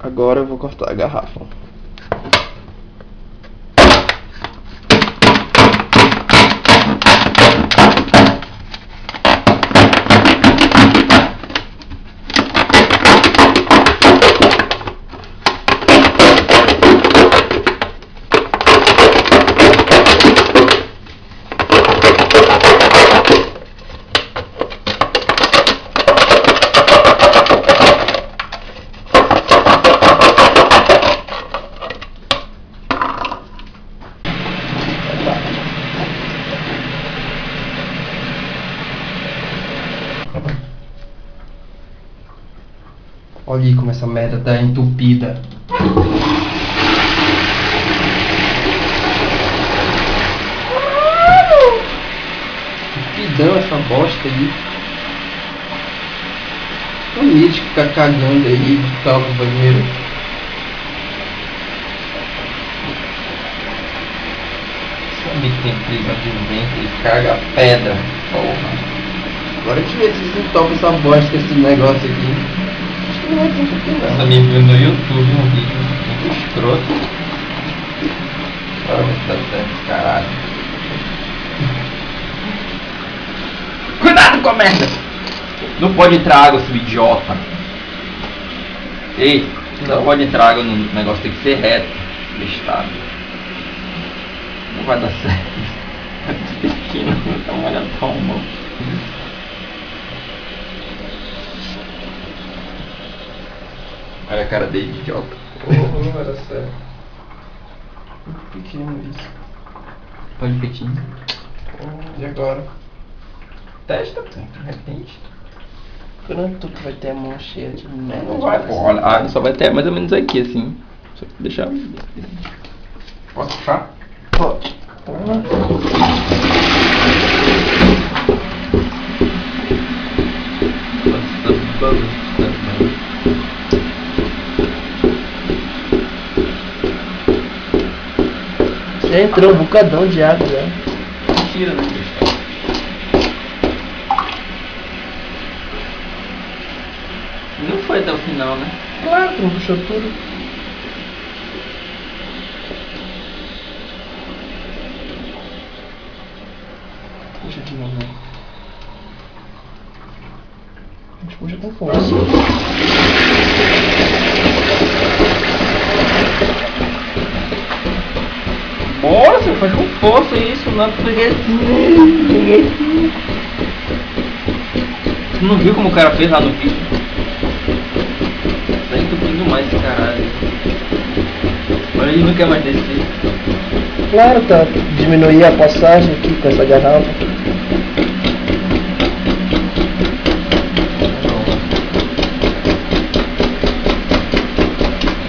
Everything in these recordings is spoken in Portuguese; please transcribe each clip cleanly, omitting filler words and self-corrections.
Agora eu vou cortar a garrafa. Olha aí como essa merda tá entupida. Entupidão essa bosta aí. O Nietzsche fica cagando aí de calma no banheiro. Sabe que tem prisão de vento e caga pedra. Porra. Agora a gente vê se entope essa bosta esse negócio aqui. Essa me viu no YouTube um vídeo muito escroto. Olha se tá certo, caralho. Cuidado com a merda! Não pode entrar água, seu idiota. Ei, não pode entrar água no negócio, tem que ser reto. Bestado. Não vai dar certo. Aqui não tá molhando tão mal. Olha a cara dele, idiota. Não vai dar certo. Muito pequeno isso. Pode pequeno. E agora? Testa, de repente. Pronto, tu vai ter a mão cheia de merda. Não vai, pô. Olha, só vai ter mais ou menos aqui, assim. Só deixar. Posso puxar? Pode. Já entrou um bocadão de água já. Tira, né? Não foi até o final, né? Claro, tu não puxou tudo. Puxa de novo. A gente puxa com força. Bora, você faz com força isso, não é freguesinho. Tu não viu como o cara fez lá no vídeo? Tá entupindo mais esse caralho. Olha, ele não quer mais descer. Claro, tá. Diminuir a passagem aqui com essa garrafa.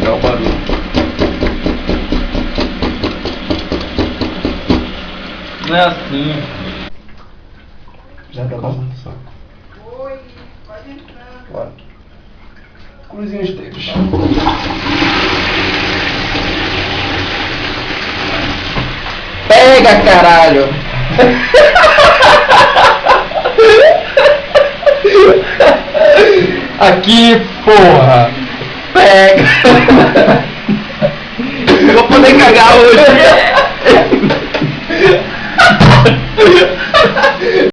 Olha o barulho. Não é assim. Já tá bom. Oi, pode entrar. Bora. Cruzinho os dedos. Pega, caralho! Aqui, porra! Pega! Eu vou poder cagar hoje!